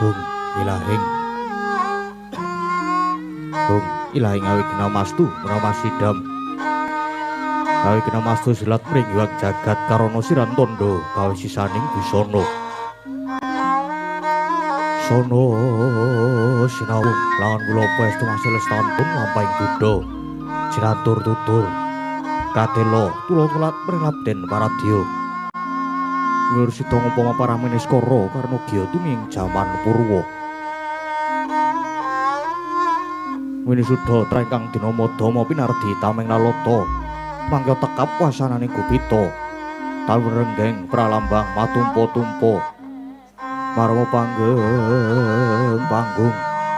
Gung ilahing Gung ilahing awi kena mastu Brahmasidam awi kena mastu silat pringgiwak jagat karono siran tondo gawe sisaning busana sono sinawung lawan kula paestu masih lestantun lampahing Buddha jinatur tutur katelo tulo-tulat prilabden paradya ngurusi umpama para meniskara karena giya tuning jaman purwa Winisuda trengkang dina madama pinardi tameng nalata mangka tekap wasananing Gupita taun renggeng pralambang matumpa-tumpa marma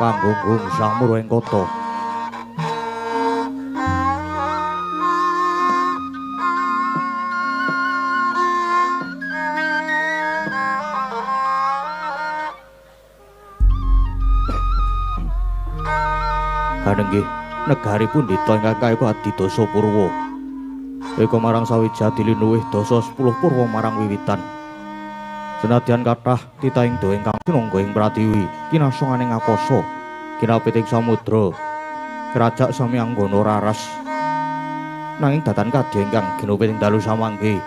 panggung sang murweng kata Kanenggih negari pundhita ingkang kayata adidasa purwa eka marang sawijati linuwih dasa 10 purwa marang wiwitan senadyan kathah titahing dawa ingkang pinangga ing pratiwi kinasonganing akasa kinapiting samudra kerajak sami anggana raras nanging datan kadya ingkang ginuping dalu samangke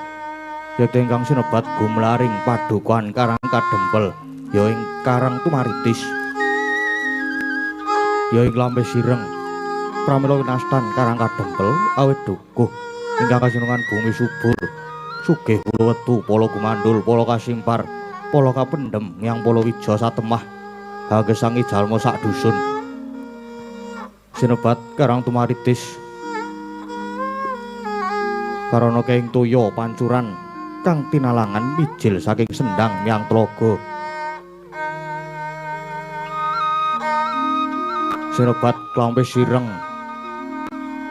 yekti ingkang sinebat gumlaring padukan Karang Kadempel ya ing Karang Tumaritis ya ing Lampe Sireng pramila kinastan Karang Kadempel awit dukuh ingkang kasenengan bumi subur sugih kula wetu pala gumandul pala kasimpar pala kapendhem yang pala wija satemah hagesangi jalma sak dusun sinebat Karang Tumaritis karana kenging toya pancuran kang tinalangan mijil saking sendang miang tlaga sinebat Klampis Sireng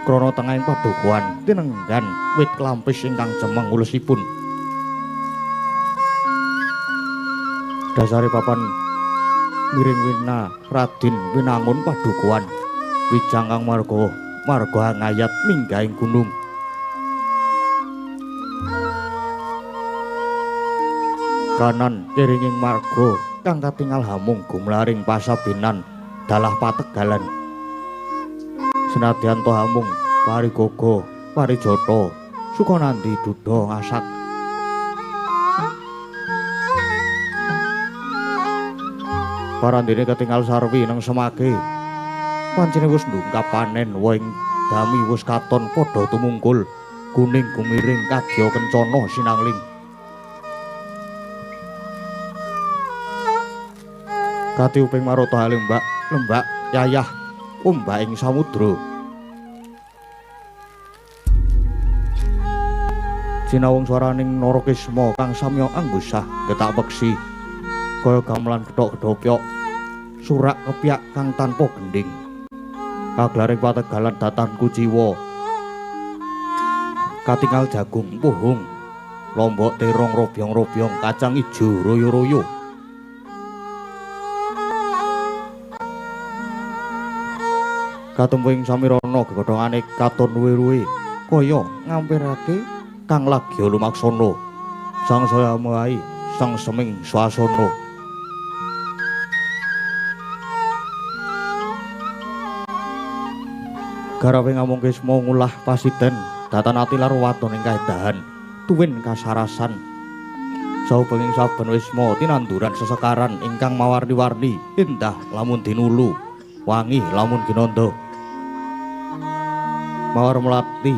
krana tengahing padukuhan tinenggan wit klampis ingkang cemeng ulusipun dasare papan miring wina Radin winangun padukuhan wijang kang marga ngayat minggahing gunung kanan kiringing marga kang katingal hamung gumlaring pasabinan dalah pategalan senadyan to hamung parigogo parijata sukanandi dudha ngasak parandene ketingal sarwi nang semake pancene wis ndungkap panen waing dami wis katon padha tumungkul kuning gumiring kadya kencana sinangling kati uping marata lembak yayah ombaking samudra sinawung swaraning Narakisma kang samya anggusah getak peksi kaya gamelan gedhok-gedhok surak kepyak kang tanpa gending kaglaring pategalan datan kuciwa katingal jagung puhung lombok terong robyong-robyong kacang ijo royo-royo katempuing samirana gegodhongane katon ruwe-ruwe kaya ngampirake kang lagya lumaksana sang saya muai sang seming swasana garape ngamung kisma ngulah pasiten datan ati lar waton ing kaedahan tuwin kasarasan saubenging saben wisma tinanduran sesekaran ingkang mawarni-warni indah lamun dinulu wangi lamun ginanda mawar melati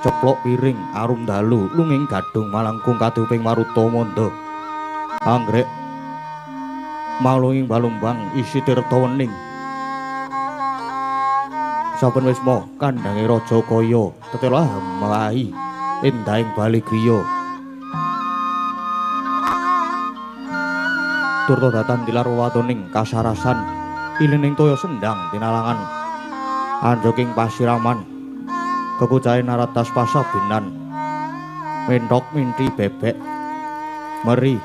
ceplok piring arum dalu lunging gadung malangkung katuping maruta manda anggrek malunging balumbang isi tirta wening saben wisma kandhange raja kaya tetelah mlahi endahing bali griya turta datan tilar watoning kasarasan ilining toya sendang tinalangan andhoking pasiraman kekucahe naratas pasabinan menthok minti bebek meri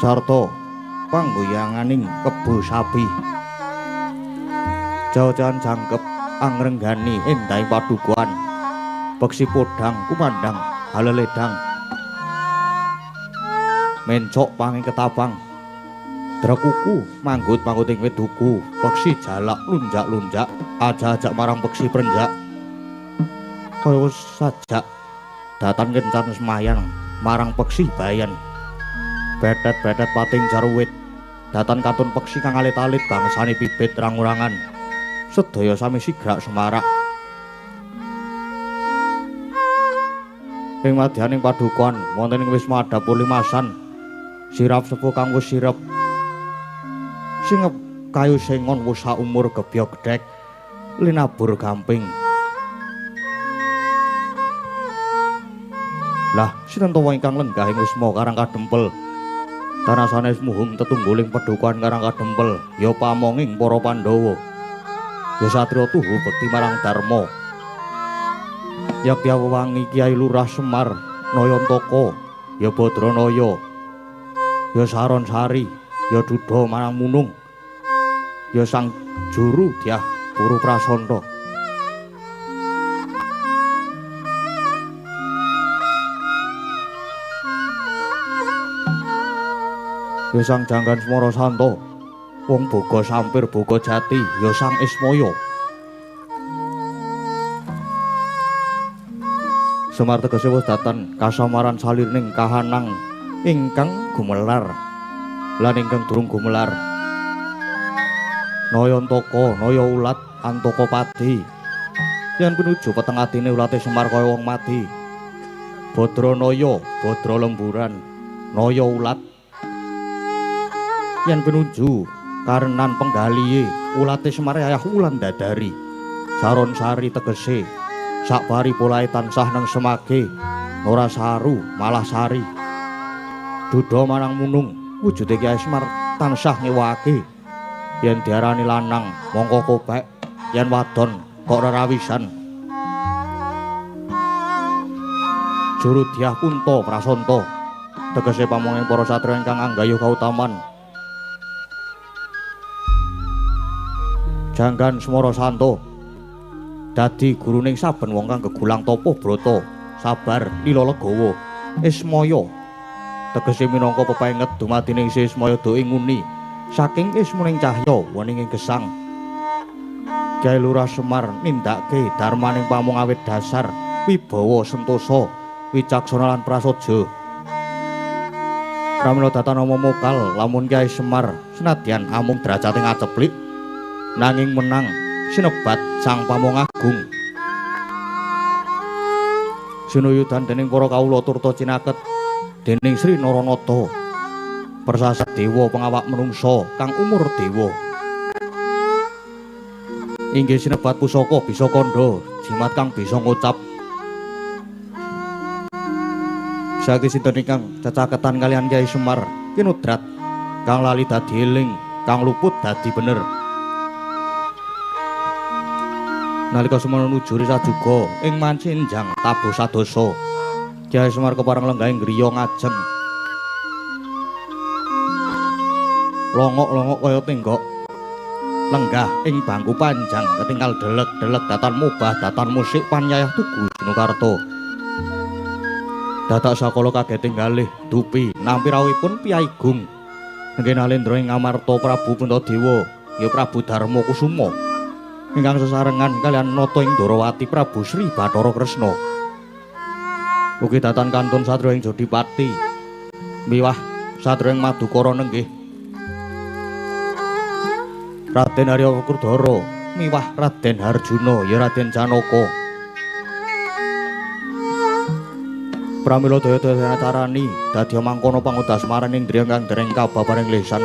sarta panggoyanganing kebo sapi jajan jangkep angrenggani endahing padukuhan peksi podhang kumandang haleledang mencok panging ketapang. Drekuku manggut-manggut ing weduku, peksi jalak lunjak-lunjak, aja-ajak marang peksi prenjak. Kaya sajak datan kencan semayan marang peksi bayan. Betet-betet pating jarwit, datan katun peksi kang alit-alit bangsane bibit rang-urangan. Sedaya sami sigrak semarak. Ing madyaning padukuhan wonten ing wisma dapur limasan, sirap sepuh kang wis sirep. Singep kayu sengon wis saumur gebyog gedhek linabur gamping. Lah sinten to ingkang lenggah ing wisma Karang Kadempel? Tanasane muhung tetungguling padukuhan Karang Kadempel ya pamonging para Pandhawa. Ya satriya tuhu bekti marang Darma. Yakti Wangi Kyai Lurah Semar Nayantaka ya Badranaya. Ya Saron Sari ya Dudha marang Munung. Ya Sang Juru Dyah Puru Prasanta. Ya Sang Janggan Semara Santa, wong boga sampir boga jati, ya Sang Ismaya. Semar tegese wis datan kasamaran salirning kahanang ingkang gumelar lan ingkang durung gumelar. Nayantaka, Naya Ulat, Antokapati. Yen pinuju peteng atine ulate Semar kaya wong mati. Badranaya, Badra Lemburan, Naya Ulat. Yen pinuju karenan penggalihe ulate Semar ayah ulan dadari. Saron Sari tegese sakbari polahe tansah nang semage, ora saru malah sari. Dudha marang Munung, wujude Kyai Semar tansah ngewake. Yen diarani lanang mongko kopek, yen wadon kok rerawisan. Juru Dyah Punta Prasanta tegese pamonging para satriya ingkang anggayuh kautaman. Janggan Semara Santa dadi guruning saben wong kang gegulang tapa brata, sabar lila legawa. Ismaya tegese minangka pepenget dumadining Ismaya do inguni saking ismuning cahya weninging gesang. Kyai Lurah Semar nindakake darmaning pamung awit dasar wibawa sentosa wicaksana lan prasaja. Pramila datanama mokal lamun Kyai Semar senadyan amung drajating aceplik nanging menang sinebat Sang Pamong Agung. Sinuyudan dening para kawula turta cinaket dening Sri Naranata persasat dewa pengawak menungsa kang umur dewa. Inggih sinebat pusaka bisa kandha jimat kang bisa ngucap. Sakti sinten ingkang cecaketan kalian Kyai Semar kinudrat kang lali dadi eling, kang luput dadi bener. Nalika semana nuju risa juga ing mancinjang tabuh sadosa, Kyai Semar kepareng lenggahing griya ngajeng. Longok-longok kaya tenggok lenggah ing bangku panjang ketinggal delek-delek datan mubah datan musik panyayah tugu Sinukarta. Dadak sakala kageting kalih dupi nampi rawuhipun Piyai Gung nggih nalendra ing ngamarta Prabu Puntadewa ya Prabu Darma Kusuma ingkang sesarengan kalian nata ing Ndarawati Prabu Sri Bathara Kresna. Ugi datan kantun satriya ing Jodipati miwah satriya ing Madukara nenggih Raden Arya Kurdara miwah Raden Harjuna ya Raden Janaka. Pramila daya-daya carani dadi mangkono pangudas maraning indriya kang dereng kababaring lisan.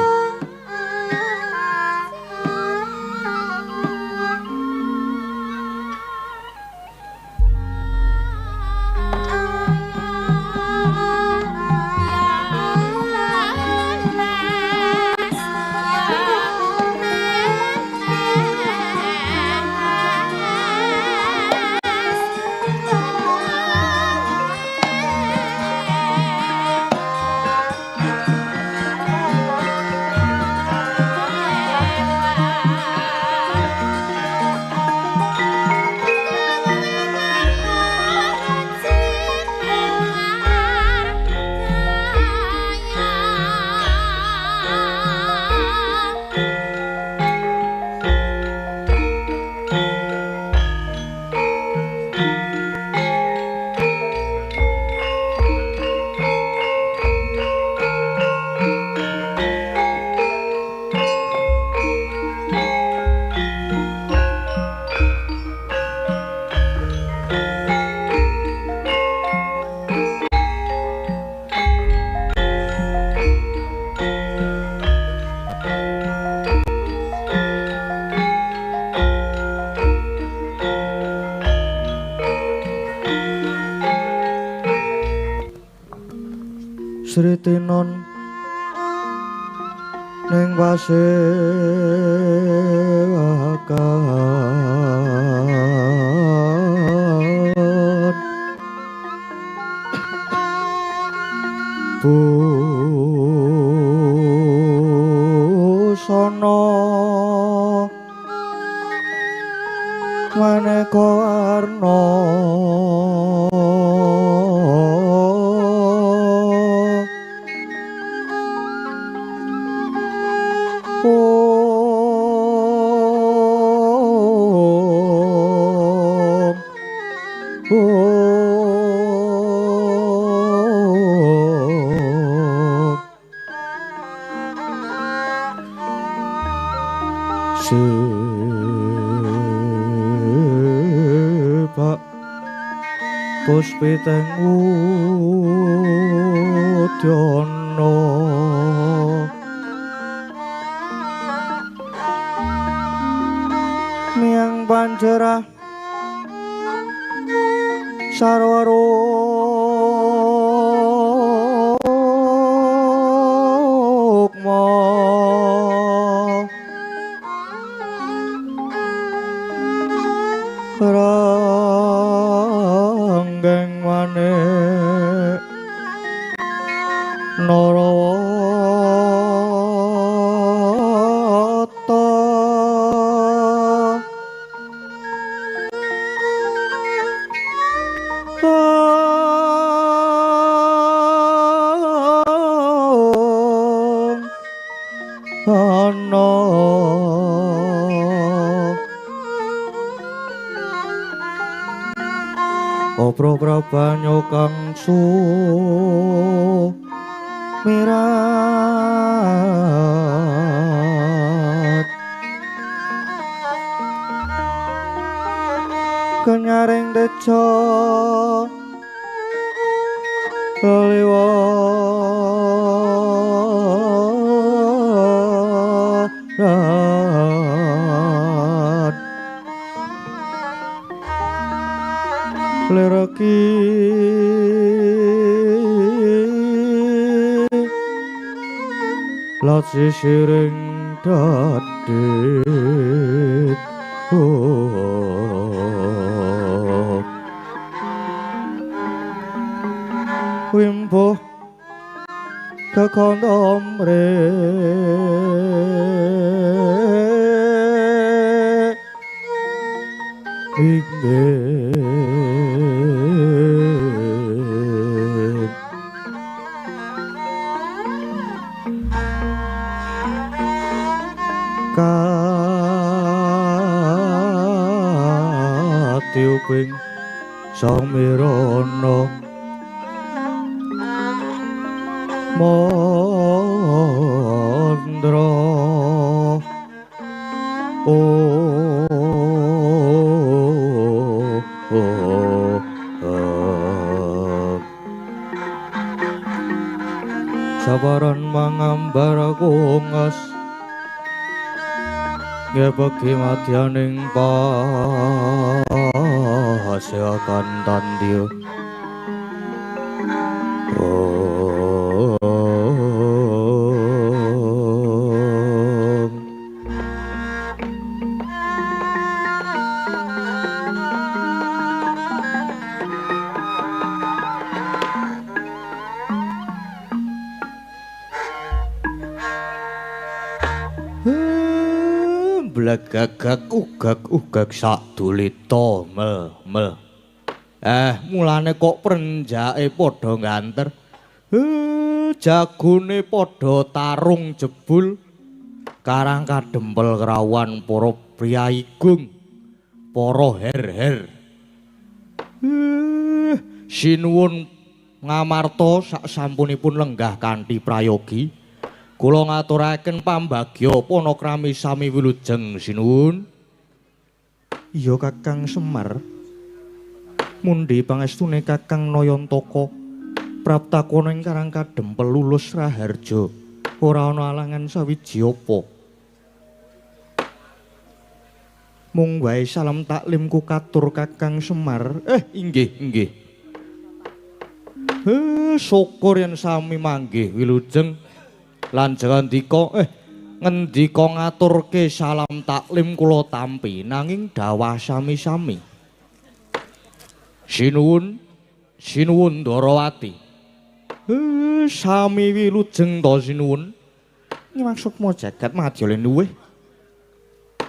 Sritinon ning pasewakan busana maneka warna Puspiteng udyana miang panjerah sarwarukma ranggeng manik Narawata ana Oprah-prabanyo kang sumirat kenyaring deca liwat lereki lat sisiring dadit wimbo kekondomre ingin katiuping samirana mandra sabaran mangambar kongas ngepeki madyaning pasewakan tandiyo blegagak ugag sadulita mel mulane kok prenjake padha nganter jagone padha tarung jebul karang kadempel kerawan para priyayigung para her-her sinuwun ngamarta sak sampunipun lenggah kanthi prayogi kula ngaturaken pambagya panakrami sami wilujeng sinuwun. Iya Kakang Semar. Mundi pangestune Kakang Nayantaka praptakana ing Karang Kadempel lulus Raharja. Ora ana alangan sawiji apa. Mung wae salam taklimku katur Kakang Semar. Inggih, inggih. Syukur yen sami manggih wilujeng lan ngendika ngaturke salam taklim kula tampi nanging dawah sami-sami. Sinuwun Ndarawati. Sami wilujeng to sinuwun. Maksudmu jagat madya nuwih.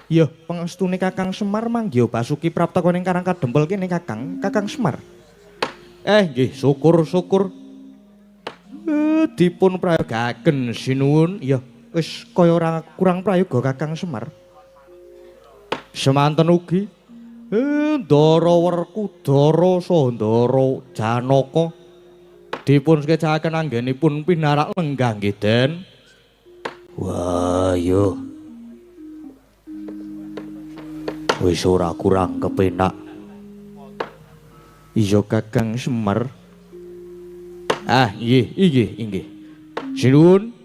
Ya, pangestune Kakang Semar manggih Basuki prapta ning Karang Kadempel kene Kakang Semar. Nggih, syukur. Dipun prayogaken sinuwun. Ya, wis kaya ora kurang prayoga Kakang Semar. Semanten ugi Ndara Werkudara saha Ndara Janaka dipun skecahaken anggenipun pinarak lenggah nggih Den. Wah, yo. Wis ora kurang kepenak. Iya Kakang Semar. Inggih. Sinuwun.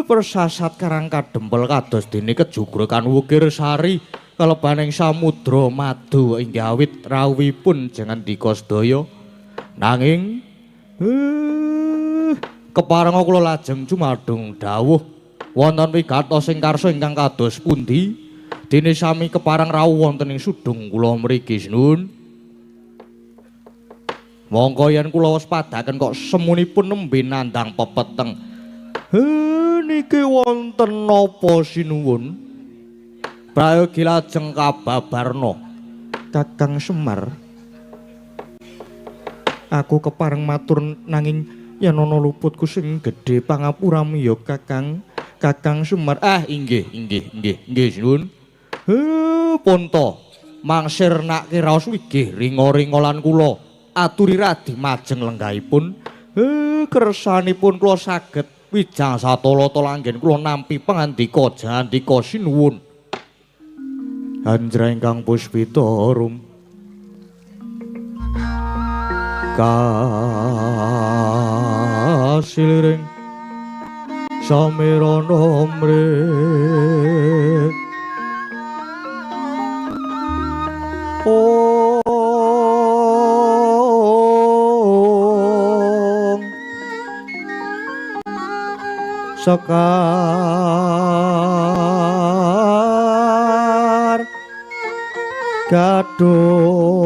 Persasat Karang Kadempel kados dene kejugrekan Wukir Sari kalebaning samudra madu inggih awit rawuhipun jangan dika sedaya. Nanging keparenga kula lajeng jumadung dawuh wonten wigatos ing karsa ingkang kados pundi dene sami kepareng rawuh wonten ing sudung kula mriki sinuwun. Monggo yen kula waspadaken kok semunipun nembe nandhang pepeteng. Niki wonten napa sinuwun? Prayogi lajeng kababarna Kakang Semar. Aku kepareng matur nanging yen ana luputku sing gedhe pangapuramu ya Kakang Semar. Inggih sinuwun. Punta mangsirnake raos wigih ringa-ringolan kula aturi radi majeng lenggahipun. Kersanipun kula saged wijang satala-tala anggen kula nampi pangandika jandika sinuwun. Anjra ingkang puspita rum kasiliring samirana mrit Sekar Gadung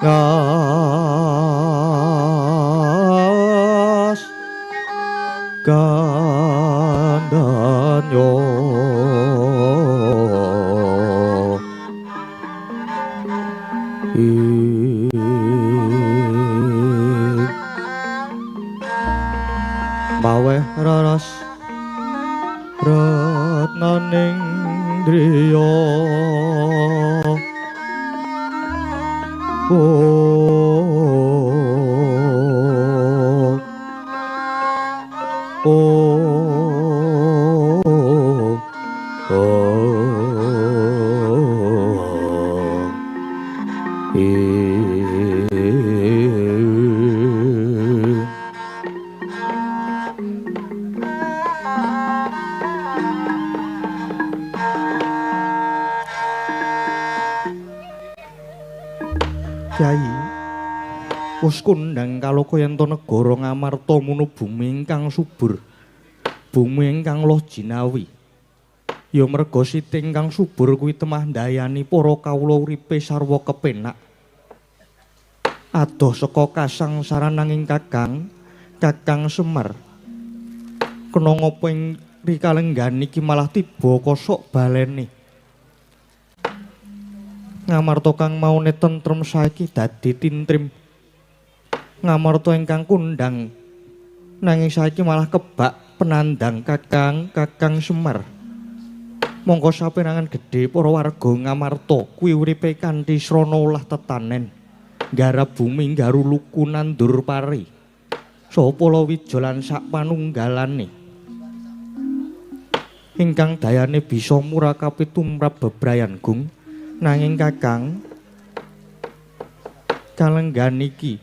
Ngas Gandanyo Maweh raras retnaning driya Kyai wis kondhang kaloka yen to negara Ngamarta munu bumi ingkang subur, bumi ingkang loh jinawi. Ya merga siti ingkang subur kuwi temah ndayani para kawula uripe sarwa kepenak. Adoh saka kasangsaran nanging Kakang Semar. Kena ngapa ing rikalenggan iki malah tiba kosok balene. Ngamarta kang maune tentrem saiki dadi tintrim. Ngamarta ingkang kondhang nanging saiki malah kebak penandang Kakang Semar. Monggo saperangan gedhe para warga Ngamarta kuwi uripe kanthi srana ulah tetanen. Nggarap bumi nggaru luku nandur pari. Saha palawija lan sak panunggalane. Ingkang dayane bisa murakapi tumrap bebrayan gung. Nanging Kakang kalenggan iki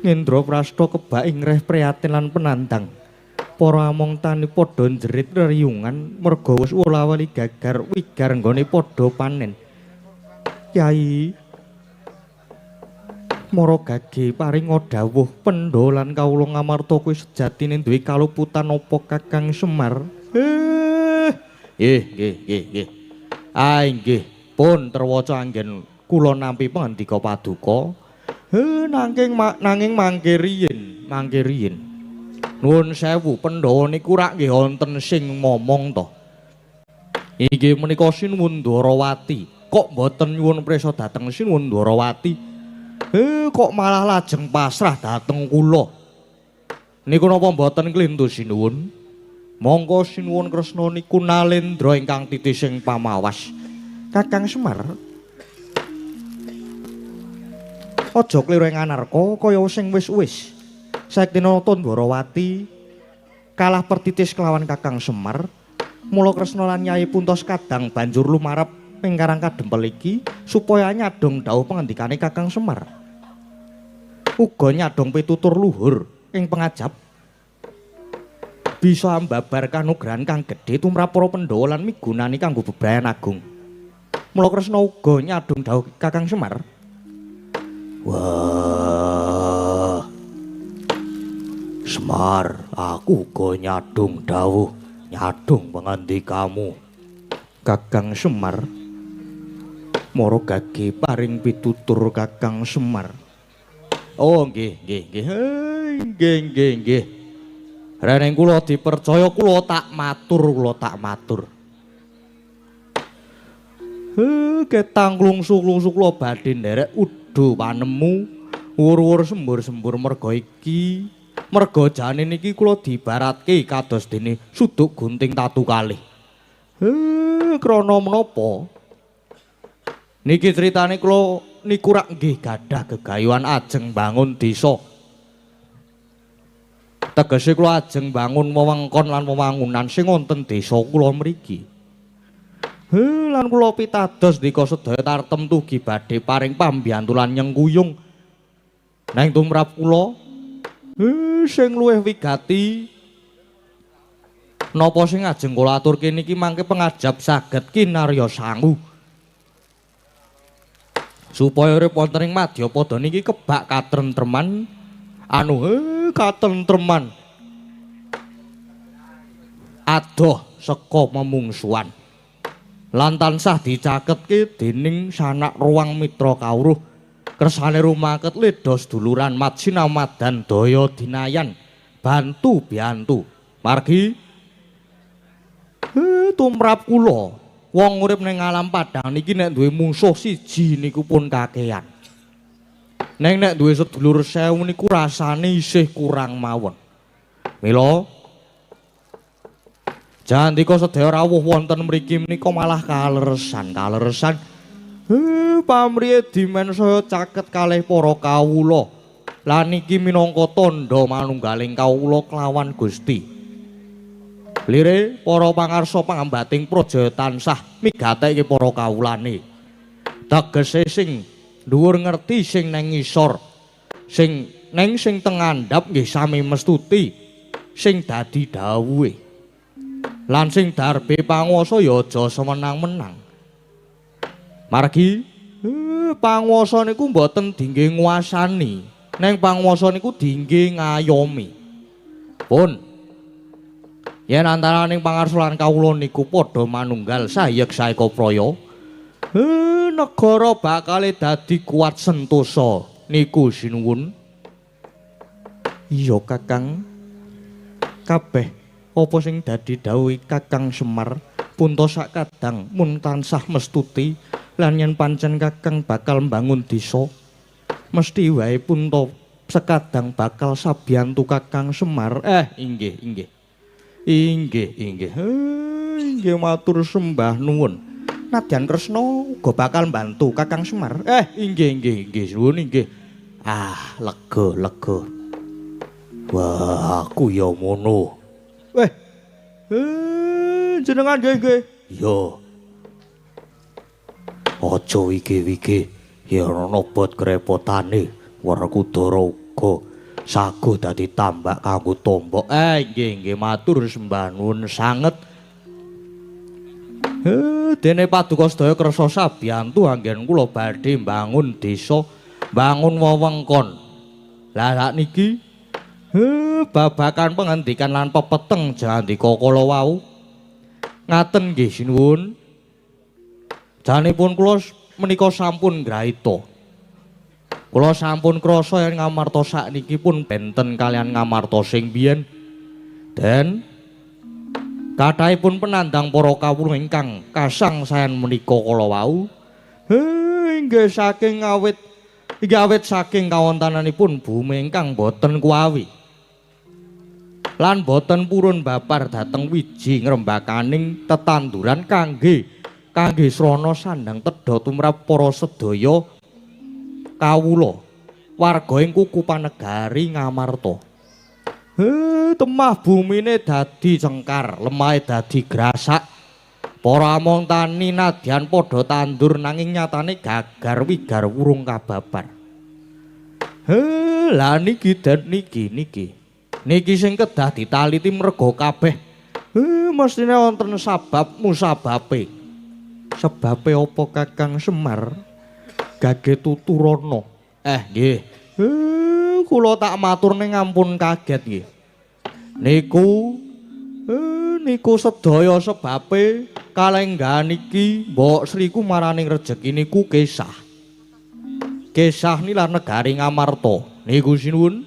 Ngendra Prasta kebak ingreh prihatin lan penantang. Para among tani padha njerit reriyungan merga wis wala-wali gagar wigar nggone padha panen. Kyai Mara Gage paringa dawuh Pendha lan kawula ngamarta kuwi sejatine duwe kaluputan apa Kakang Semar. Nggih. Nggih. Pun terwaca anggen kula nampi pangandika paduka. Nanging mangke riyin. Nuwun sewu Pandhawa niku rak nggih wonten sing momong to. Inggih menika Sinuwun Dwarawati. Kok mboten nyuwun prisa dhateng Sinuwun Dwarawati? Kok malah lajeng pasrah dhateng kula. Niku napa mboten klintu Sinuwun? Monggo Sinuwun Kresna niku nalendra ingkang titising pamawas. Kakang Semar. Aja kliru ing anarka kaya sing wis-wis. Saktinata Dwarawati kalah pertitis kelawan Kakang Semar. Mula Kresna lan Nyai Puntos kadang banjur lumarep ing karang kadempel iki supaya nyadong dawuh pangandikane Kakang Semar. Uga nyadong pitutur luhur ing pangajap bisa mbabar kanugrahan kang gedhe tumrap para Pandhawa lan migunani kanggo bebrayan agung. Mula Kresna uga nyadong dawuh Kakang Semar. Wah. Semar, aku uga nyadong dawuh, nyadong pangandikamu. Kakang Semar. Mara Gage paring pitutur Kakang Semar. Oh nggih. Reneng kula dipercaya kula tak matur. Ketang klungsuk-klungsuk kula badhe nderek udu panemu wur-wur sembur-sembur merga iki. Merga jane niki kula dibaratke kados dene suduk gunting tatu kalih. Krana menapa? Niki critane kula niku rak nggih gadah gegayuhan ajeng bangun desa. Tegese kula ajeng bangun wewengkon lan wewangunan sing wonten desa kula mriki. Lan kula pitados dika sedaya tartem tugi badhe paring pambiyantu lan nyengkuyung. Nang tumrap kula sing luwih wigati napa sing ajeng kula aturke niki mangke pengajap saged kinarya sangu. Supaya urip wonten ing Madyapada niki kebak katentreman katentreman adoh saka memungsuhan lan tansah dicaketke dening sanak ruang mitra kawruh kersane rumaket ledos duluran mat sinamadan daya dinayan bantu biantu margi tumrap kula wong urip ning alam padang niki nek duwe mungsuh siji niku pun kakehan. Neng nek duwe sedulur 1000 niku rasane isih kurang mawon. Mila jandika sedaya rawuh wonten mriki menika malah kaleresan. Pamriye dimen saya caket kalih para kawula. Lan iki minangka tandha manunggaling kawula kelawan Gusti. Lire para pangarsa pangambating praja tansah migatekke para kawulane. Tegese sing dhuwur ngerti sing nang ngisor. Sing teng ngandhap nggih sami mestuti sing dadi dawuhe. Lan sing darbe panguwasa ya aja semenang-menang. Margi panguwasa niku mboten dingge nguasani, neng panguwasa niku dingge ngayomi. Pun yen antaraning pangarsa lan kawula niku padha manunggal sayek saeka praya, negara bakal dadi kuat sentosa niku Sinuwun. Iya Kakang. Kabeh apa sing dadi dawuh Kakang Semar punta sakadang mun tansah mestuti lan yen pancen Kakang bakal mbangun desa mesti wae punta sekadang bakal sabiyantu Kakang Semar. Inggih matur sembah nuwun. Nadyan Kresna uga bakal mbantu Kakang Semar. Inggih nuwun inggih. Lega. Wah, aku ya ngono. Jenengan nggih. Iya. Aja wige-wige yen ana bot krepotane Werkudara uga sago dadi tambak kanggo tombok. Nggih matur sembah nuwun sanget. Dene paduka sedaya kersa sabiyantu anggen kula badhe mbangun desa, bangun wewengkon. Lah sakniki babakan pengendikan lan pepeteng jandika kala wau. Ngaten nggih sinuwun. Janipun kula menika sampun ngraita. Kula sampun krasa yen ngamarta sakniki pun benten kalian ngamarta sing biyen. Den kathahipun penandang para kawula ingkang kasangsayan menika kala wau. Inggih saking awit saking kawontenanipun bumi ingkang boten kuawi. Lan boten purun babar dhateng wiji ngrembakaning tetanduran kangge srana sandang tedha tumrap para sedaya kawula warga ing kuku Panegari Ngamarta. Temah bumine dadi cengkar, lemahe dadi grasak. Para among tani nadyan padha tandur nanging nyatane gagar wigar wurung kababar. Lah niki den niki sing kedah ditaliti merga kabeh mestine wonten sabab musababe. Sebabe apa Kakang Semar gage tuturana? Nggih. Kula tak matur ning ampun kaget nggih. Niku sedaya sebabe kalenggahan iki Mbok Sri Kumaraning rejeki niku kesah. Kesah nilar negari Ngamarta. Niku sinuwun.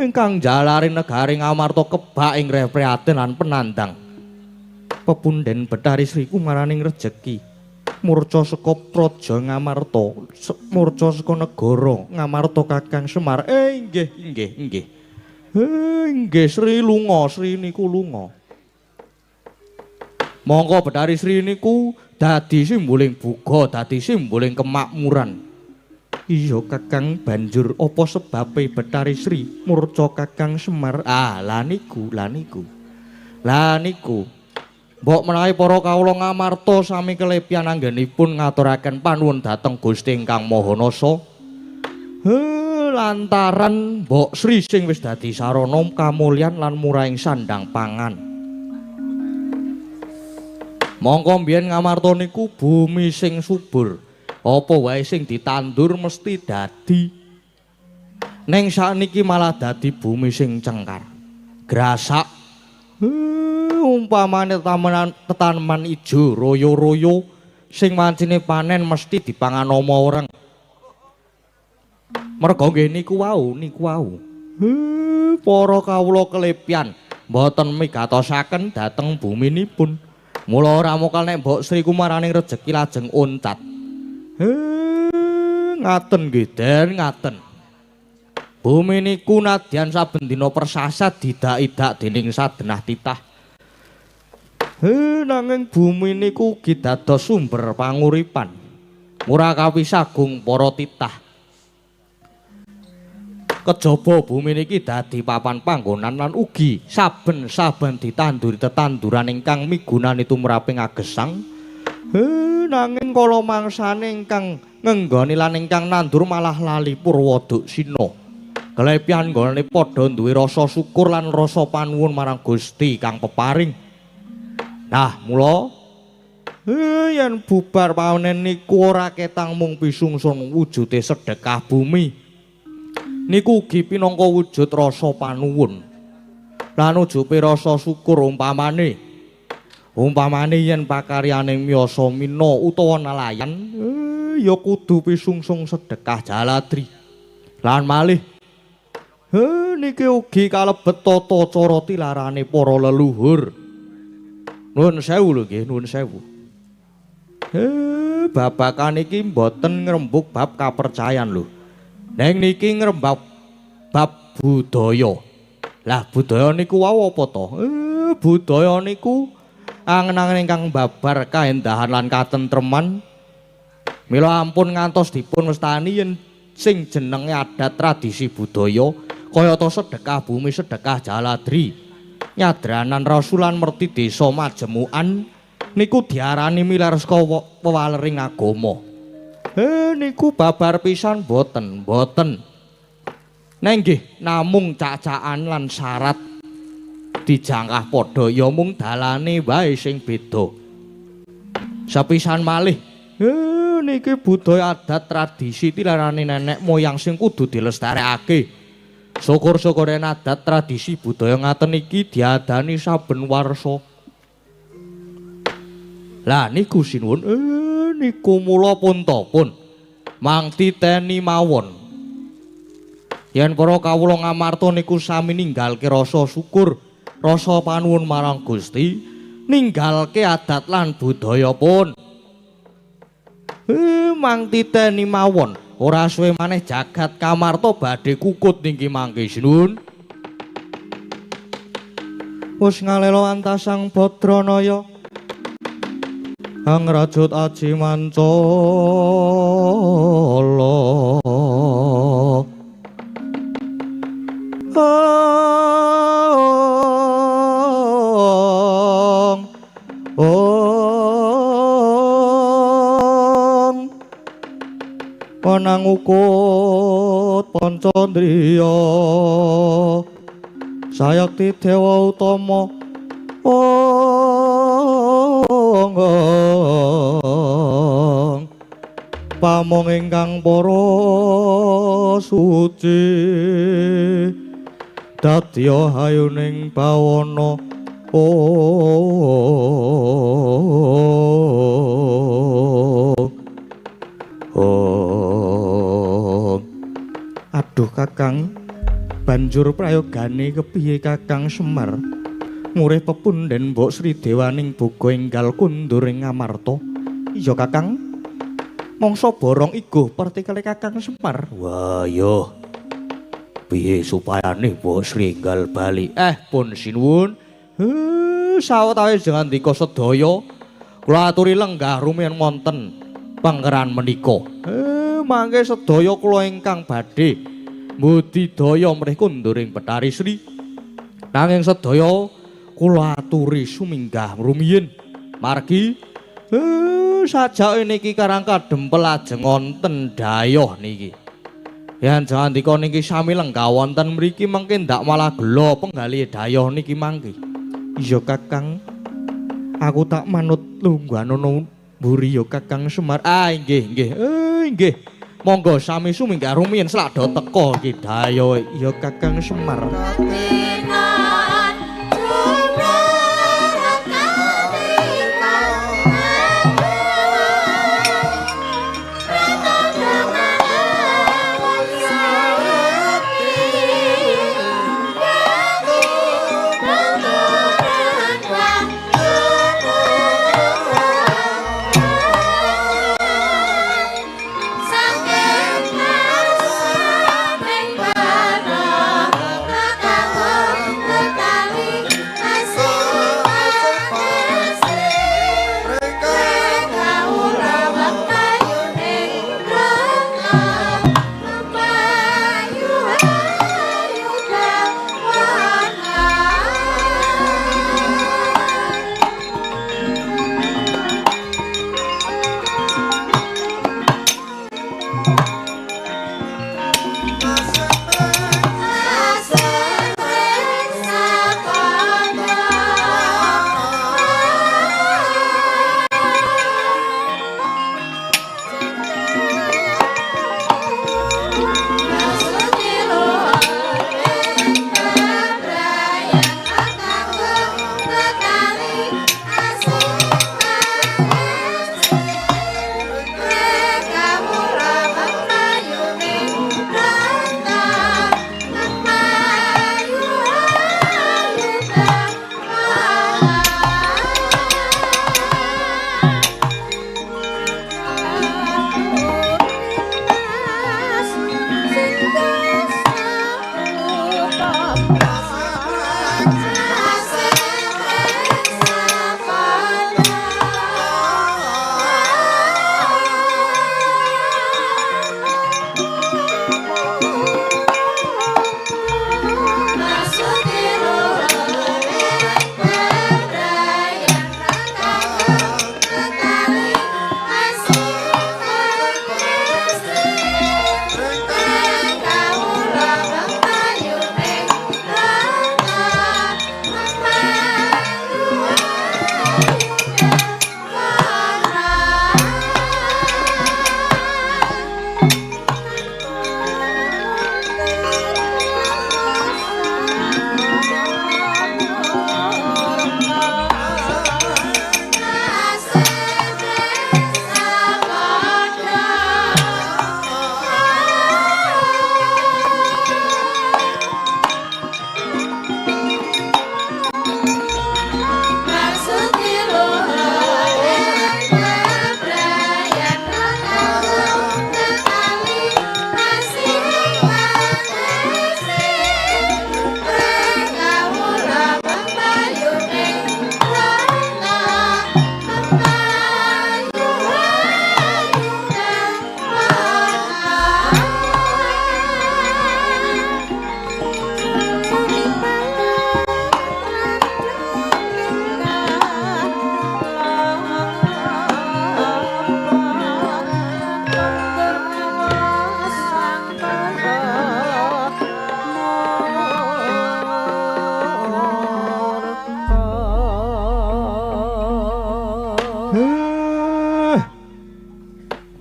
Ingkang jalari negari Ngamarta kebak ing repriatin lan penandang. Pepunden Bathari Sri Kumaraning rejeki. Murca saka praja Ngamarta, murca saka negara Ngamarta Kakang Semar. Nggih. Nggih Sri lunga, Sri niku lunga. Monggo Bathari Sri niku dadi simboling buga, dadi simboling kemakmuran. Iya Kakang, banjur apa sebabe Bathari Sri murca Kakang Semar? Lah niku. Mbok menawi para kawula Ngamarta sami kelepian anggenipun ngaturaken panuwun dhateng Gusti ingkang Maha Nasa. Lantaran Mbok Sri sing wis dadi sarana kamulyan lan murahing sandang pangan. Mongko mbiyen Ngamarta niku bumi sing subur. Apa wae sing ditandur mesti dadi. Ning sakniki malah dadi bumi sing cengkar. Grasak. Umpamane tetaneman ijo royo-royo sing mancine panen mesti dipangan ama orang. Merga nggih niku wau. Para kawula kelepian mboten migatosaken dhateng buminipun. Mula ora mokal nek Mbok Sri Kumaraning rejeki lajeng uncat. Ngaten nggih Den, ngaten. Bumi niku nadyan saben dina persasat didak-idak dening sadenah titah. Nanging bumi niku ugi dados sumber panguripan. Murah kawisagung para titah. Kejaba bumi niki dadi papan panggonan lan ugi saben-saben ditanduri tetanduran ingkang migunani tumraping agesang. Nanging kala mangsane ingkang ngenggoni lan ingkang nandur malah lali Purwaduk Sina. Kelepian nggone padha duwe rasa syukur lan rasa panuwun marang Gusti kang peparing. Nah, mula yen bubar panen niku ora ketang mung pisungsung wujude sedekah bumi. Niku ugi pinangka wujud rasa panuwun. Lan ujupe rasa syukur umpamane yen pakaryaning miyasa mina utawa nelayan ya kudu pisungsung sedekah jaladri. Lan malih niki ugi kalebet tata cara tilarane para leluhur. Nuwun sewu lho nggih, nuwun sewu. Babakan iki mboten ngrembug bab kapercayan lho. Neng niki ngrembug bab budaya. Lah budaya niku wau apa to? Budaya niku angen-angen ingkang babar kaendahan lan katentreman. Mila ampun ngantos dipun mestani yen sing jenenge adat tradisi budaya kayata sedekah bumi, sedekah jaladri, nyadranan rasulan merti desa majemukan niku diarani milar saka pewalering agama. Niku babar pisan boten. Neng nggih namung cacakan lan syarat dijangkah padha ya mung dalane wae sing beda. Sepisan malih niki budaya adat tradisi tilarane nenek moyang sing kudu dilestarekake. Syukur-syukur adat tradisi budaya ngaten iki diadani saben warsa. Lah niku sinuwun niku mula puntapun mangtiteni mawon. Yen para kawula ngamarta niku sami ninggalke rasa syukur, rasa panuwun marang Gusti, ninggalke adat lan budaya pun. Mangtiteni mawon, ora suwe maneh jagat kamarta badhe kukut niki mangke sinuwun. Wis ngalela antasang Badranaya. Angrajut aji mancala. Wanang ukut Pancandriya sayakti dewa utama pamong ingkang para suci dadya hayuning bawana Aduh Kakang, banjur prayogane kepiye Kakang Semar? Murih pepunden Mbok Sri Dewaning boga enggal kundur ing Ngamarta. Iya Kakang. Mangsa borong iguh pertikele Kakang Semar. Wah yo. Piye supayane Mbok Sri enggal bali? Pun sinuwun. Sawetawis ngandika sedaya kula aturi lenggah rumiyin wonten pangeran menika. Mangke sedaya kula ingkang badhe mbudidaya mrih kunduring Betari Sri. Nanging sedaya kula aturi suminggah rumiyin margi sajake niki karang kadempel ajeng wonten dhayoh niki. Yen jandika niki sami lenggah wonten mriki mengke ndak malah gelo penggali dhayoh niki mangke. Iya Kakang. Aku tak manut lungguhanono mburi ya Kakang Semar. Inggih nggih. Nggih. Monggo sami suminggah rumiyin slada teka iki dhayoh ya Kakang Semar.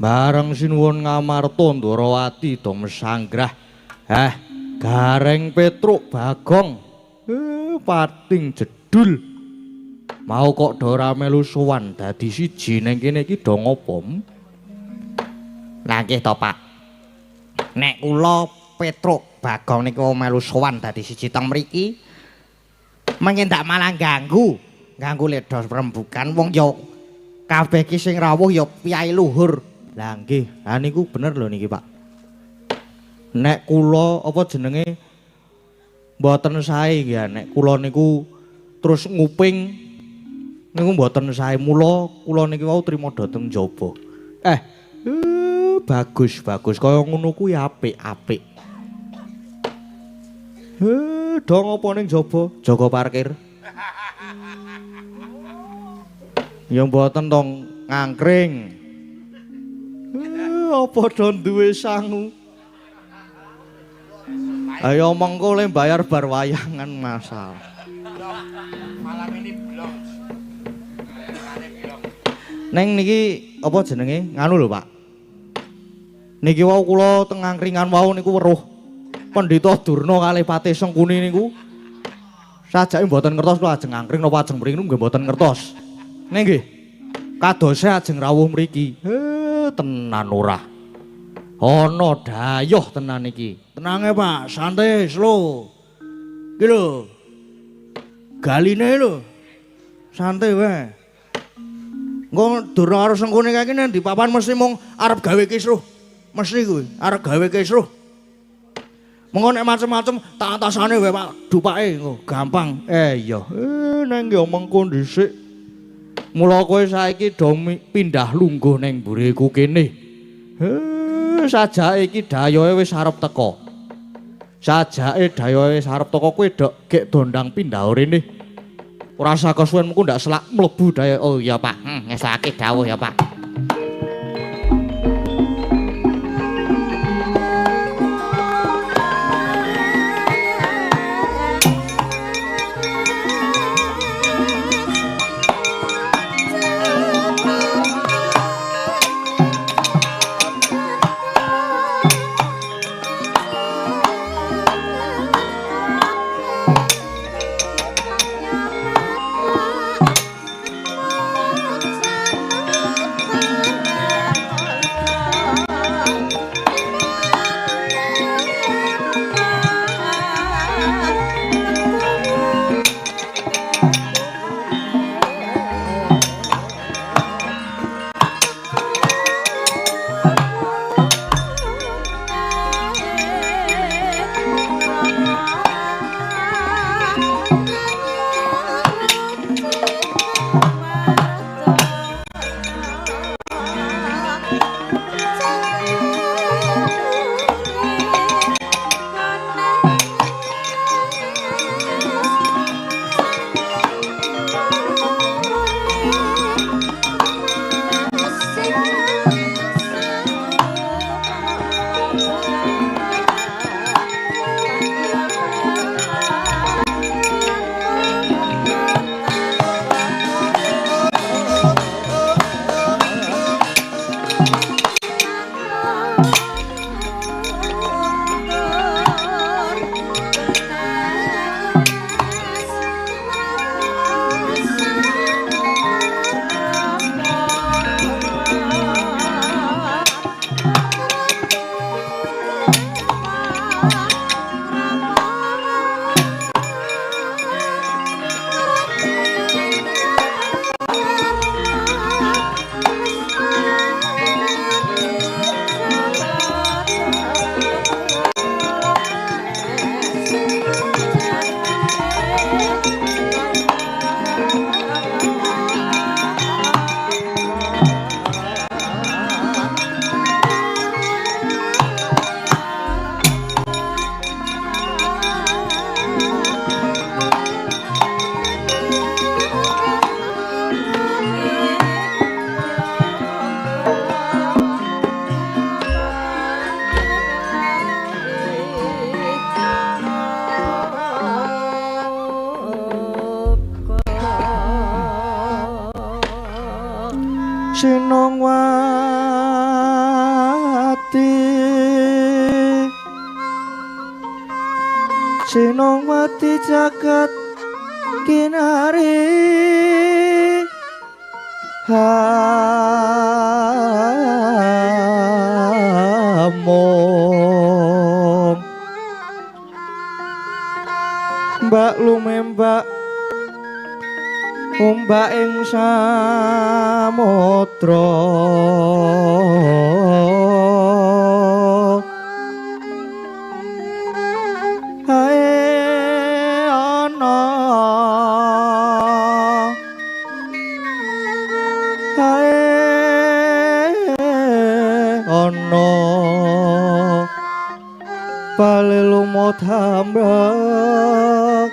Bareng sinuwun ngamarta Ndwarawati dom sanggrah. Gareng Petruk Bagong. Pating jedul. Mau kok do ora melu sowan dadi siji ning kene iki do ngopo? Lah nggih to, Pak. Nek kula Petruk Bagong niku melu sowan dadi siji teng mriki, mengke ndak malah ganggu ledos rembugan wong ya kabeh ki sing rawuh ya piyai luhur. Lah nggih, ha niku bener lho niki, Pak. Nek kula apa jenenge mboten sae nggih, nek kula niku terus nguping niku mboten sae. Mula kula niki wau trima dhateng njaba. Bagus kaya ngono kuwi apik. Dong apa ning jaba? Jaga parkir. Ya mboten tong ngangkring. Apa do duwe sangu? Ayo mengko le bayar bar wayangan masalah. Malam ini belum. Neng niki apa jenenge? Nganu lho, Pak. Niki wau kula teng ngangkringan wau niku weruh Pendhita Durna kalih Patih Sengkuni niku sajake mboten ngertos kula ajeng ngangkring napa ajeng mriki nggih mboten ngertos. Nggih. Kadose ajeng rawuh mriki. Tenan ora. Ana dayoh tenan iki. Tenange Pak, santai slow. Iki lho. Galine lho. Santai wae. Engko Durna karo Sengkuni kae nek di papan mesti mung arep gawe kisruh. Mesti kuwi arep gawe kisruh. Mengko nek macem-macem tak atasane wae Pak, dupake engko gampang. Iya. Nang yo mengko dhisik. Mula kowe saiki do pindah lungguh ning mburiku kene. Sajake iki dayohe wis arep teko. Sajake dayohe wis arep teko kowe dok gek dondang pindah rene. Ora usah kesuwen mengko ndak selak mlebu dayohe. Oh iya Pak, ngesake dawuh ya Pak. Sinongwati Sinongwati jagat kinari hamong mbak lumembak ombak ing samudra hae ana bale lumut hambrak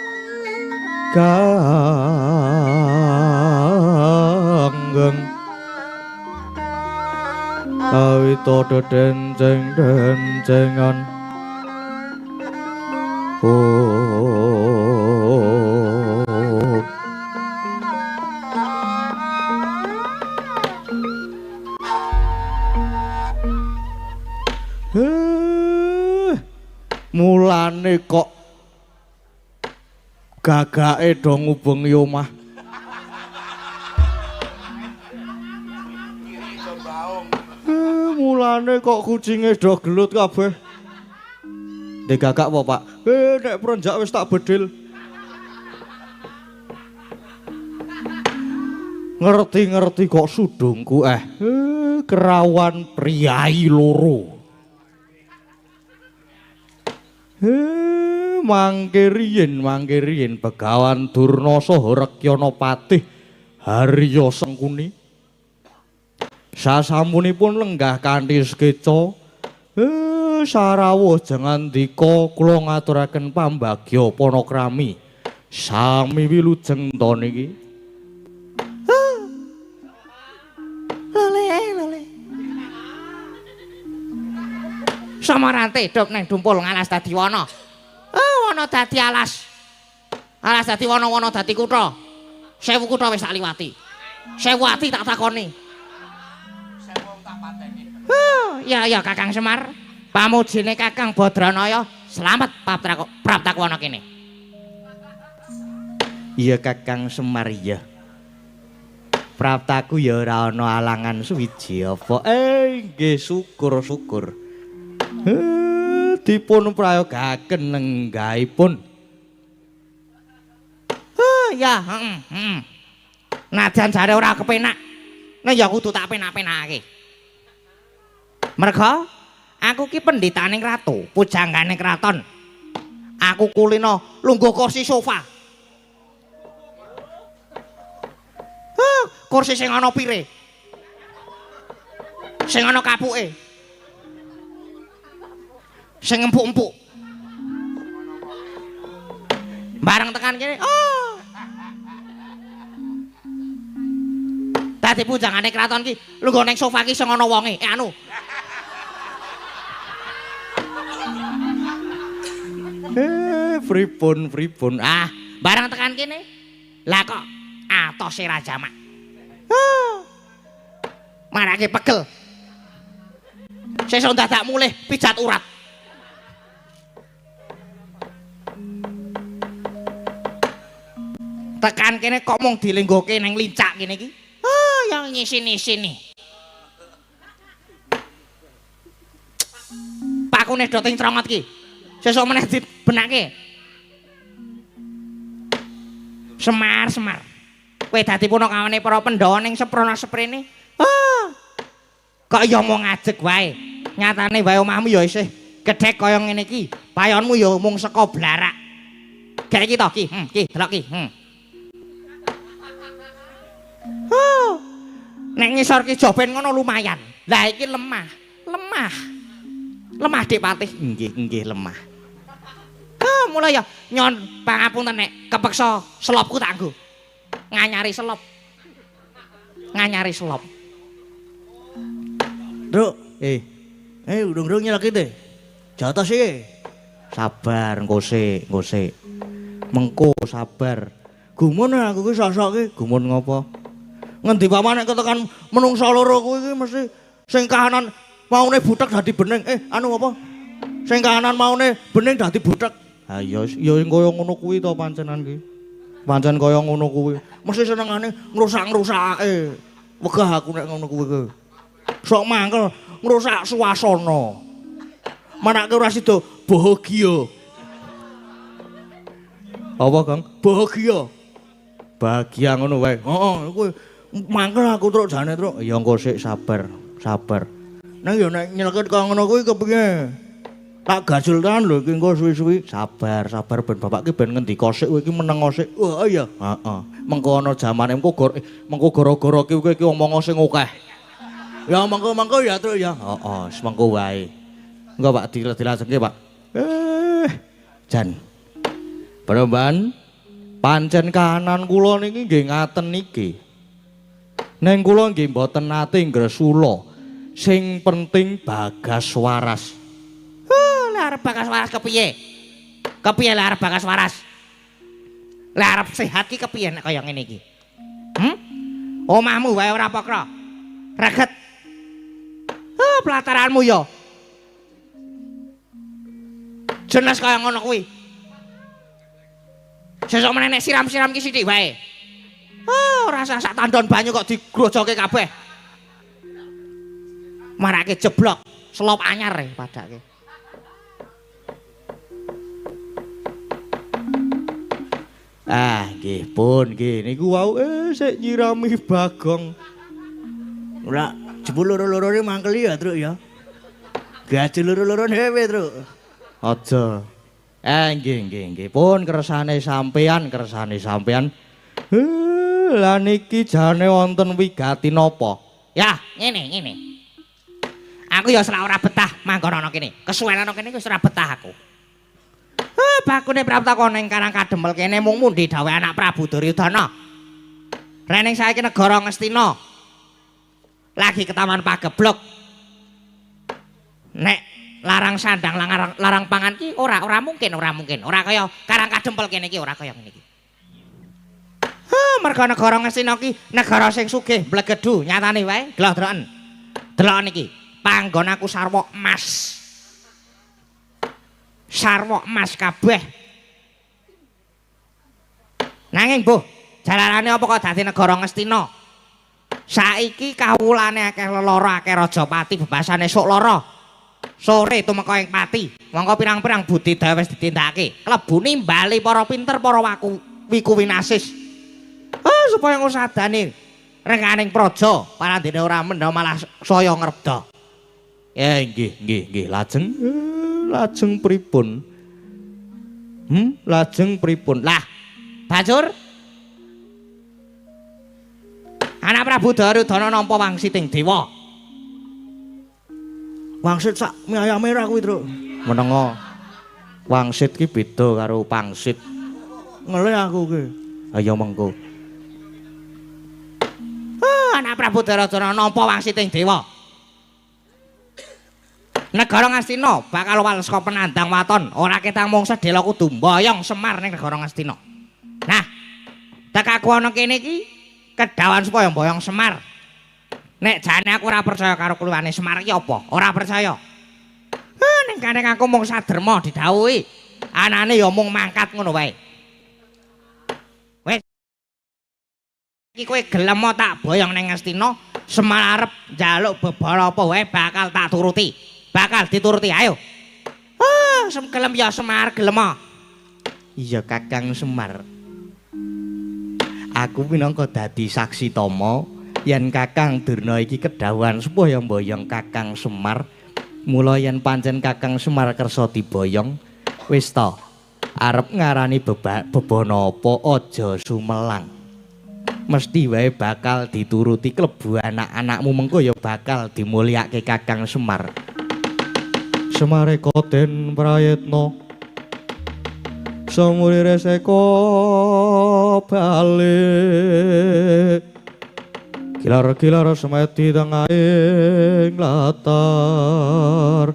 kanggeng awita denceng-dencengan mulane kok gagake do ngubengi omah. Mulane kok kucinge do gelut kabeh. Ndek gagak apa, Pak? Nek prenjak wis tak bedil. Ngerti-ngerti kok sudungku kerawan priyayi loro. Mangke riyen Begawan Durna saha Rekyana Patih Harya Sengkuni sasampunipun lenggah kanthi sekeca sarawuh jangandika kula ngaturaken pambagya panakrami sami wilujeng ta niki lele samarante dop neng dumpul ngalas dadi wana. Wana dadi alas. Alas dadi wana dadi kutha. 1000 kutha wis tak liwati. 1000 ati tak takoni. 1000 tak pateni. Ya Kakang Semar. Pamujine Kakang Badranaya slamet praptakwana kene. Iya Kakang Semar iya. Praptaku ya ora ana alangan suwiji apa. Nggih syukur. Dipun prayogaken nenggahipun. Ya, najan jare ora kepenak. Nek ya kudu tak penak-penakake. Merga aku ki pendhitaning ratu, pujanggane kraton. Aku kulino lungguh kursi sofa. Kursi sing ana pire. Sing ana kapuke. Sing empuk-empuk. Bareng tekan kene. Dadi pujangane kraton ki lungguh ning sofa ki sing ana wonge. Anu. Pripun. Bareng tekan kene. Lah kok atose ra jamak. Marake pegel. Sesuk dadak mulih pijat urat. Tekan kene kok mung dilenggoke nang lincak kene iki. Yang nyisini-sini. Pakune do ting trongot ki. Sesuk meneh dibenake. Semar. Kowe dadi punakawane para Pandhawa ning seprana-seprene. Kok ya mau ngajeg wae. Nyatane wae omahmu ya isih gedhek kaya ngene iki. Payonmu ya mung saka blarak. Gek iki to ki. Ki delok ki. Nek ngisor ki joben ngono lumayan. Lah iki lemah. Lemah Dik Patih. Nggih lemah. Mulai ya nyon pangapunten nek kepeksa selopku tak nggo. Nganyari selop. Nduk, urung-urung nyeleki te. Jatah sih. Sabar, engko sik. Mengko sabar. Gumun aku ki sosok ki, gumun ngopo? Ngendi paman nek ketekan menungsa loro kuwi iki mesti sing kahanan maune butek dadi bening. Anu apa? Sing kahanan maune bening dadi butek. Ha iya ya kaya ngono kuwi to pancenan ki. Pancen kaya ngono kuwi. Mesti senengane ngrusak-ngrusake. Wegah aku nek ngono kuwi ki. Sok mangkel ngrusak suasana. Manake ora sida bahagia. Apa, Kang? Bahagia. Bahagia ngono wae. Heeh, kuwi mangkel aku truk jane truk. Ya engko sik sabar, sabar. Nang ya nek nyeleket kaya ngono kuwi kepiye? Tak gajul kan lho iki engko suwi-suwi. Sabar, sabar ben bapak ki ben ngendika sik kowe iki meneng sik. Oh iya. Heeh. Mengko ana jamane mengko gara-gara ki kowe iki omong sing akeh. Ya mengko ya truk ya. Heeh, semengko wae. Engko Pak dilajengke, Pak. Jan. Penemban pancen kahanan kula niki nggih ngaten niki. Neng kula nggih mboten nate ngresula. Sing penting Bagas waras. Lah arep Bagas waras kepiye? Kepiye lah arep Bagas waras? Lah arep sehat ki kepiye nek kaya ngene iki? Omahmu wae ora pokro. Reget. Pelataranmu ya. Jelas kaya ngono kuwi. Sesuk meneh nek siram-siram ki sithik wae. Ora usah sak tandon banyu kok digrojoke kabeh. Marake jeblok, selop anyar padake. Nggih pun nggih niku wau sik nyirami Bagong. Ora jebul loro-lorone mangkeli ya, Truk ya. Gajul loro-loro dhewe, Truk. Aja. Nggih. Pun kersane sampean. Lah niki jane wonten wigati napa? Ya, ngene. Aku ya ora betah manggon ana kene. Kesuwen ana kene wis ora betah aku. Bakune Prabu takon ning Karang Kadempel kene mung mundi dawuh anak Prabu Duryudana. Rening saiki negara Ngastina. Lagi ke Taman Pageblok. Nek larang sandang larang pangan ki ora mungkin. Ora kaya Karang Kadempel kene iki ora kaya ngene iki. Mergo negara Ngastina ki negara sing sugih blegedu nyatane wae delok-deloken. Deloken iki panggon aku sarwa emas. Sarwa emas kabeh. Nanging Mbuh, jalarane apa kok dadi negara Ngastina? Saiki kawulane akeh lelara, akeh rajapati bebasane sok lara. Sore tumeka ing pati, mongko pirang-pirang budidaya wis ditindakake. Klebu nimbali para pinter, para wiku winasis. Supaya ngusadani rengganing praja, parandene ora mendha malah saya ngrebda. Nggih. Lajeng pripun? Lajeng pripun? Lah, Bajur. Anak Prabu Duryudana nampa wangsiting dewa. Wangsit sak miyaya merah kuwi, Truk. Menenga. Wangsit ki beda karo pangsit. Ngelih aku ki. Ayo mengko. Anak Prabu Duryudana nampa wangsiting dewa. Negara Ngastina bakal wales saka penandang waton, ora ketang mung sedhela kudu mboyong Semar ning negara Ngastina. Nah, tekaku ana kene iki kedawan supaya mboyong Semar. Nek jane aku ora percaya karo kluwane Semar iki apa? Ora percaya. Ning kene aku mung saderma didhawuhi. Anane ya mung mangkat ngono wae. Wis iki kowe gelem tak boyong ning Ngastina, Semar arep njaluk bebal apa wae bakal tak turuti. Bakal dituruti, ayo. Gelem ya Semar, gelem. Iya Kakang Semar. Aku minangka dadi saksi tama yen Kakang Durna iki kedhawuhan supaya mboyong Kakang Semar. Mula yen pancen Kakang Semar kersa diboyong, wis ta. Arep ngarani bebana apa aja sumelang. Mesti wae bakal dituruti, klebu anak-anakmu mengko ya bakal dimulyakake Kakang Semar. Semare koden prayetna samulire seka bali kilar-kilar semeti tengahing latar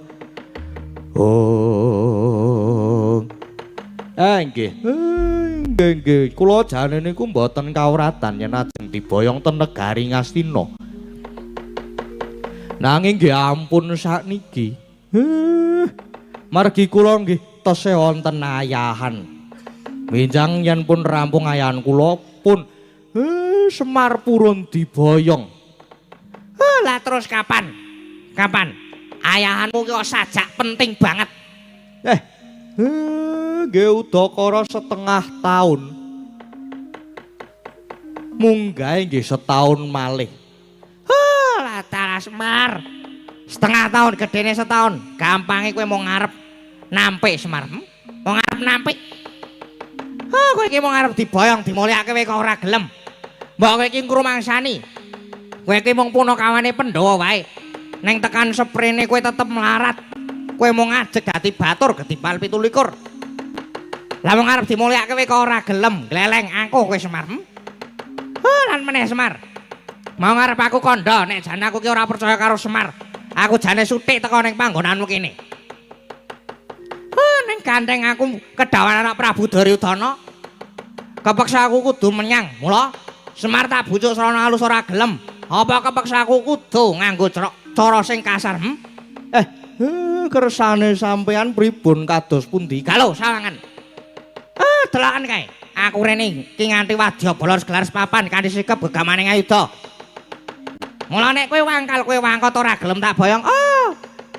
Nggih. Nggih. Kula jane niku mboten kawratan yen ajeng diboyong ten negari Ngastina. Nanging nggih ampun sakniki. Margi kula nggih tesih wonten ayahan. Minjang yen pun rampung ayahan kula pun Semar purun diboyong. Lah terus kapan? Kapan? Ayahanmu ki sajak penting banget. Nggih udakara setengah taun. Munggah nggih setahun malih. Lah Tara Semar. Setengah tahun gedene setahun. Gampange kowe mau ngarep nampik Semar. Mau ngarep nampik. Kowe iki mau ngarep diboyong dimulyake kowe kok ora gelem. Mbok kowe iki ngrumangsani. Kowe iki mung punakawane Pandhawa wae. Neng tekan seprene kowe tetep melarat. Kowe mau ngajeg dadi batur Gedipal 17. Lah mau ngarep dimulyake kowe kok ora gelem. Gleleng aku kowe Semar. Lan meneh Semar. Mau ngarep aku kandha nek jane aku ki ora percaya karo Semar. Aku jane sutik teko ning panggonanmu kene. Ning gandeng aku kedawan anak Prabu Duryudana. Kepeksa aku kudu menyang. Mula Semar tak bujuk srana alus ora gelem. Apa kepeksa aku kudu nganggo cara sing kasar? Kersane sampean pripun kados pundi? Galo sawangan. Delakan kae. Aku rene ki nganti wadyabala gelar papan kanthi sikep gegamaning ayuda. Mula nek kowe wangkot ora gelem tak boyong.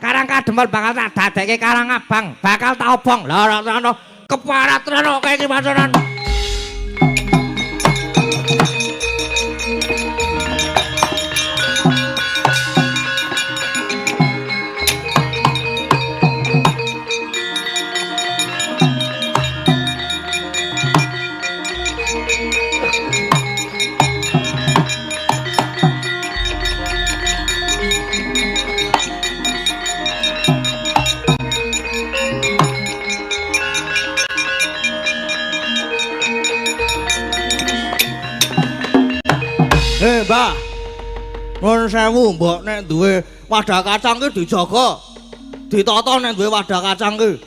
Karang kadempel bakal tak dadekke karang abang, bakal tak obong. Lah ora keparat tenan kowe iki pasaran. Mbah. Nuwun sewu, mbok nek duwe wadah kacang ki dijaga. Ditata nek duwe wadah kacang ki.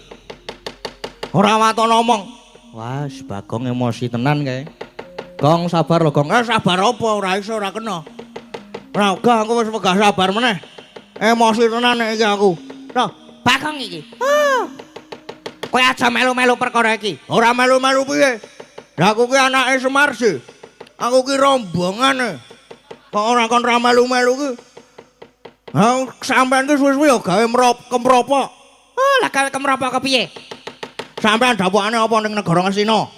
Ora waton omong. Wah, Bagong emosi tenan kae. Gong sabar lho, Gong. Sabar apa ora iso ora kena. Ora gak aku wis megah sabar meneh. Emosi tenan iki aku. Nah, Bagong iki. Kowe aja melu-melu perkara iki. Ora melu-melu piye? Lah aku ki anake Semar sih. Aku ki rombongane. Kok ora kon ra melu-melu ki? Ha sampean ki suwe-suwe ya gawe kemropok. Lah gawe kemropok kepiye? Sampean dapukane apa ning negara Ngastina?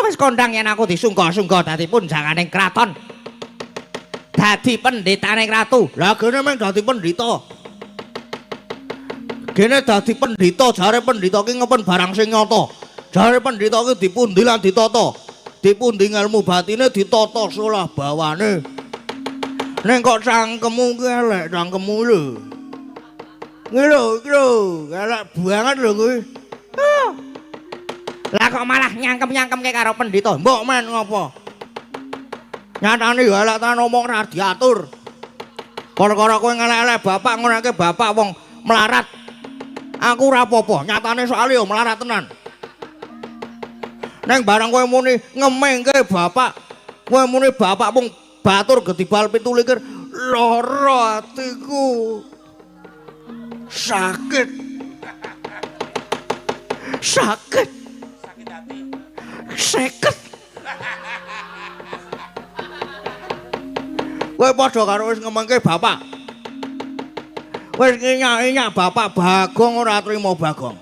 Wis kondang yen aku disungguh-sungguh dadi punjanganing kraton. Dadi pendhetaning ratu. Lah kene mung dadi pendhita. Kene dadi pendhita, jare pendhita ki ngepen barang sing nyata. Jare pendhita ki dipundi lan ditata. Dipundi ilmu batine ditata solah bawane. Ning kok cangkemmu ki elek cangkemmu lho. Iki lho, elek banget lho kuwi. Lah kok malah nyangkem-nyangkemke karo pendhita. Mbok men ngopo? Nyatane ya elek tenan omong ra diatur. Perkara kowe ngelek-elek bapak ngonake bapak wong melarat. Aku ora apa-apa, nyatane soal yo melarat tenan. Neng barang kowe muni ngemengke bapak, kowe muni bapak mung batur Gedipal 17 lara atiku. Sakit. Sakit hati. Seket. Kowe padha karo wis ngemengke bapak. Wis nginyak-inyak bapak Bagong ora trimo Bagong.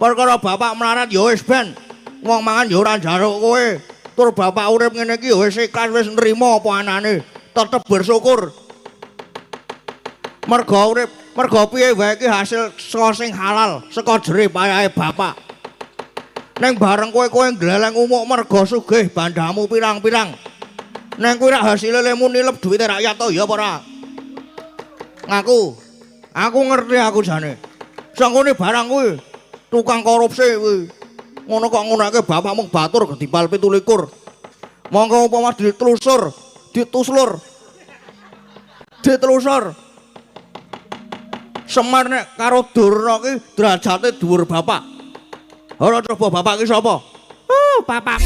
Perkara bapak melarat ya wis ben. Wong mangan ya ora njaluk kowe. Tur bapak urip ngene iki ya wis ikhlas wis nrimo apa anane. Tetep bersyukur. Mergo urip, mergo piye wae iki hasil saka sing halal, saka jerih payahe bapak. Neng bareng kowe gleleng umuk mergo sugih bandamu pirang-pirang. Neng kuwi rak hasile lemu nilep duwite rakyat to ya apa ora? Aku ngerti aku jane. Sangkone barang kuwi tukang korupsi kuwi. Ngono kok ngunake bapak mung batur Gedipal 17. Monggo upama ditelusur. Semar nek karo Durna ki derajate dhuwur bapak. Ora coba bapak ki sapa? Oh, bapak